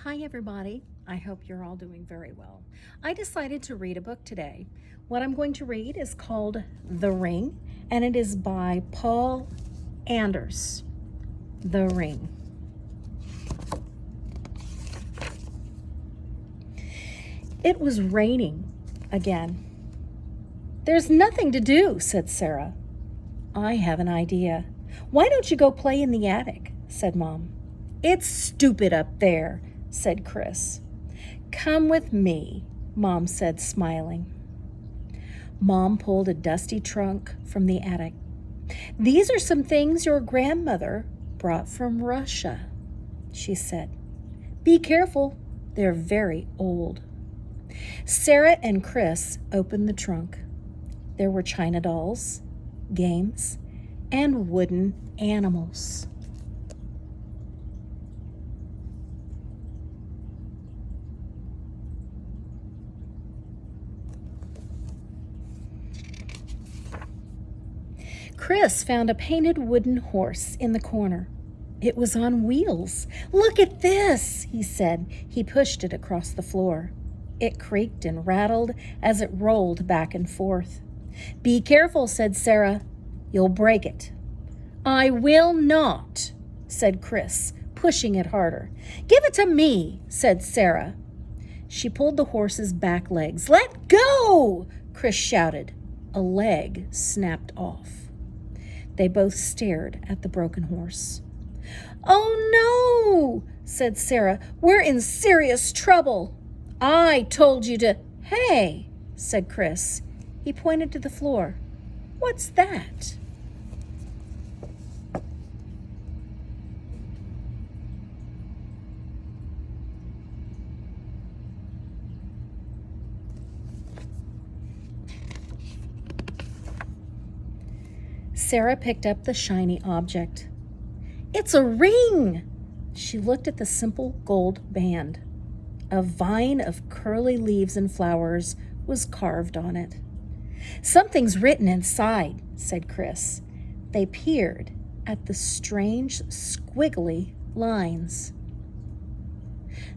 Hi, everybody. I hope you're all doing very well. I decided to read a book today. What I'm going to read is called The Ring, and it is by Paul Anders. The Ring. It was raining again. There's nothing to do, said Sarah. I have an idea. Why don't you go play in the attic? Said Mom. It's stupid up there, said Chris. Come with me, Mom said, smiling. Mom pulled a dusty trunk from the attic. These are some things your grandmother brought from Russia, she said. Be careful, they're very old. Sarah and Chris opened the trunk. There were china dolls, games, and wooden animals. Chris found a painted wooden horse in the corner. It was on wheels. Look at this, he said. He pushed it across the floor. It creaked and rattled as it rolled back and forth. Be careful, said Sarah. You'll break it. I will not, said Chris, pushing it harder. Give it to me, said Sarah. She pulled the horse's back legs. Let go, Chris shouted. A leg snapped off. They both stared at the broken horse. Oh, no, said Sarah. We're in serious trouble. I told you to... Hey, said Chris. He pointed to the floor. What's that? Sarah picked up the shiny object. It's a ring! She looked at the simple gold band. A vine of curly leaves and flowers was carved on it. Something's written inside, said Chris. They peered at the strange, squiggly lines.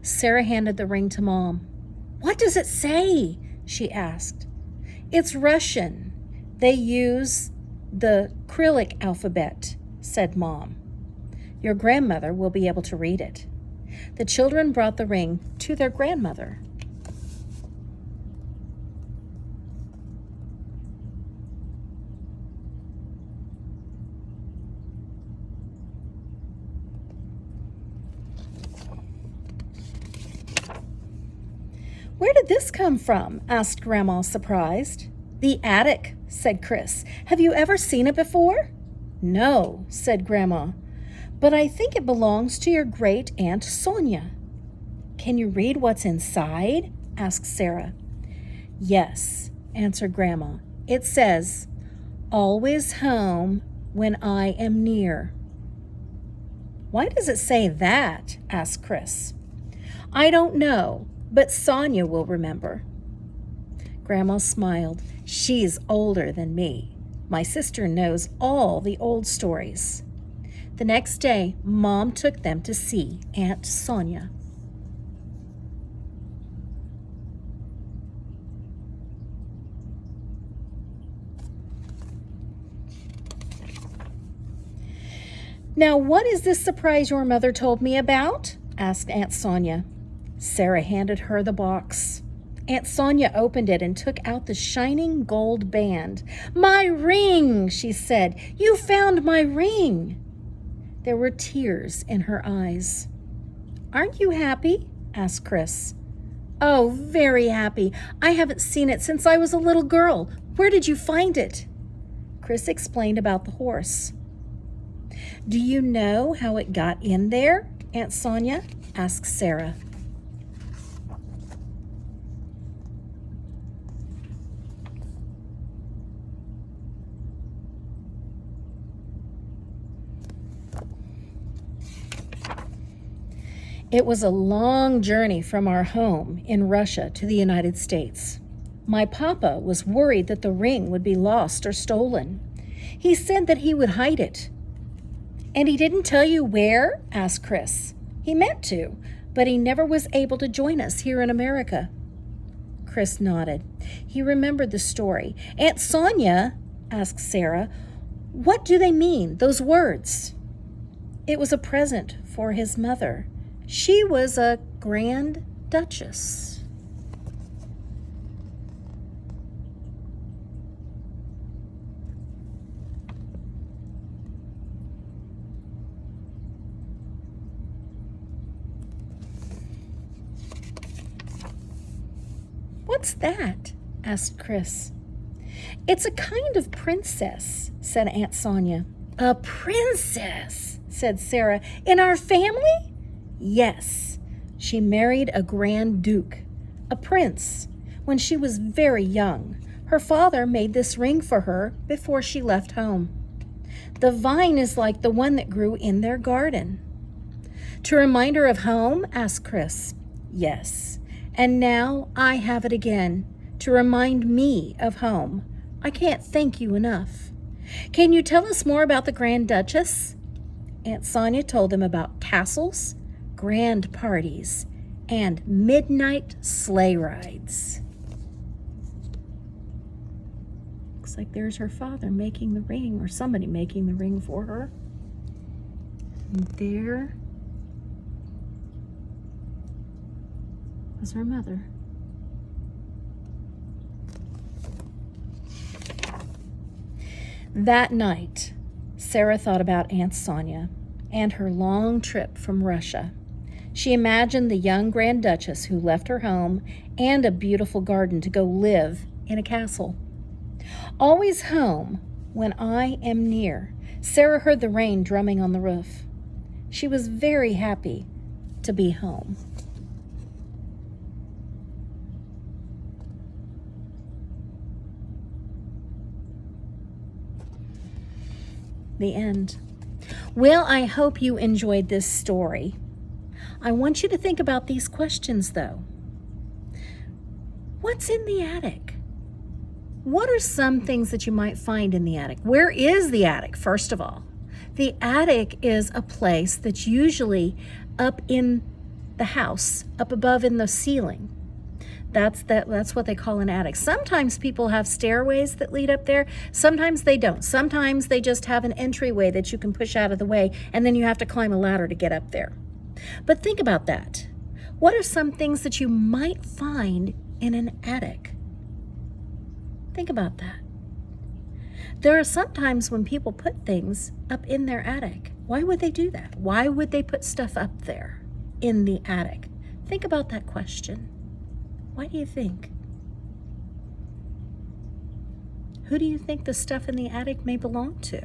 Sarah handed the ring to Mom. What does it say? She asked. It's Russian. They use the Cyrillic alphabet, said Mom. Your grandmother will be able to read it. The children brought the ring to their grandmother. Where did this come from? Asked Grandma, surprised. The attic, said Chris. Have you ever seen it before? No, said Grandma. But I think it belongs to your great Aunt Sonia. Can you read what's inside? Asked Sarah. Yes, answered Grandma. It says, always home when I am near. Why does it say that? Asked Chris. I don't know, but Sonia will remember. Grandma smiled. She's older than me. My sister knows all the old stories. The next day, Mom took them to see Aunt Sonia. Now, what is this surprise your mother told me about? Asked Aunt Sonia. Sarah handed her the box. Aunt Sonia opened it and took out the shining gold band. My ring, she said. You found my ring. There were tears in her eyes. Aren't you happy? Asked Chris. Oh, very happy. I haven't seen it since I was a little girl. Where did you find it? Chris explained about the horse. Do you know how it got in there, Aunt Sonia? Asked Sarah. It was a long journey from our home in Russia to the United States. My papa was worried that the ring would be lost or stolen. He said that he would hide it. And he didn't tell you where? Asked Chris. He meant to, but he never was able to join us here in America. Chris nodded. He remembered the story. Aunt Sonia, asked Sarah, what do they mean, those words? It was a present for his mother. She was a Grand Duchess. What's that? Asked Chris. It's a kind of princess, said Aunt Sonia. A princess, said Sarah. In our family? Yes. She married a Grand Duke, a prince, when she was very young. Her father made this ring for her before she left home. The vine is like the one that grew in their garden. To remind her of home? Asked Chris. Yes. And now I have it again, to remind me of home. I can't thank you enough. Can you tell us more about the Grand Duchess? Aunt Sonia told him about castles, grand parties, and midnight sleigh rides. Looks like there's her father making the ring, or somebody making the ring for her. And there was her mother. That night, Sarah thought about Aunt Sonia and her long trip from Russia. She imagined the young Grand Duchess who left her home and a beautiful garden to go live in a castle. Always home when I am near. Sarah heard the rain drumming on the roof. She was very happy to be home. The end. Well, I hope you enjoyed this story. I want you to think about these questions, though. What's in the attic? What are some things that you might find in the attic? Where is the attic, first of all? The attic is a place that's usually up in the house, up above in the ceiling. That's what they call an attic. Sometimes people have stairways that lead up there. Sometimes they don't. Sometimes they just have an entryway that you can push out of the way, and then you have to climb a ladder to get up there. But think about that. What are some things that you might find in an attic? Think about that. There are some times when people put things up in their attic. Why would they do that? Why would they put stuff up there in the attic? Think about that question. Why do you think? Who do you think the stuff in the attic may belong to?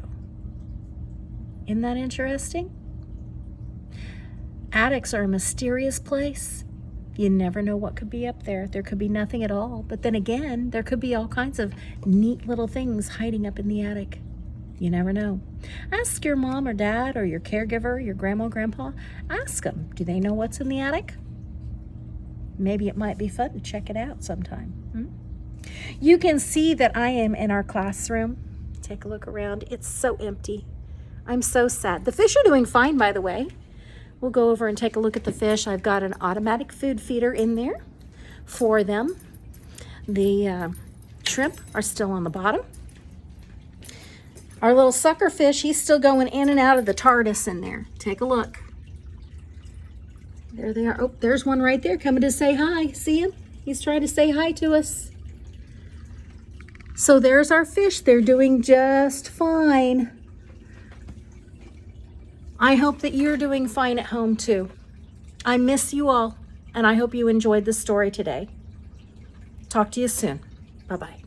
Isn't that interesting? Attics are a mysterious place. You never know what could be up there. There could be nothing at all. But then again, there could be all kinds of neat little things hiding up in the attic. You never know. Ask your mom or dad or your caregiver, your grandma or grandpa. Ask them, do they know what's in the attic? Maybe it might be fun to check it out sometime. You can see that I am in our classroom. Take a look around. It's so empty. I'm so sad. The fish are doing fine, by the way. We'll go over and take a look at the fish. I've got an automatic food feeder in there for them. The shrimp are still on the bottom. Our little sucker fish, he's still going in and out of the TARDIS in there. Take a look. There they are. Oh, there's one right there coming to say hi. See him? He's trying to say hi to us. So there's our fish. They're doing just fine. I hope that you're doing fine at home too. I miss you all, and I hope you enjoyed the story today. Talk to you soon. Bye-bye.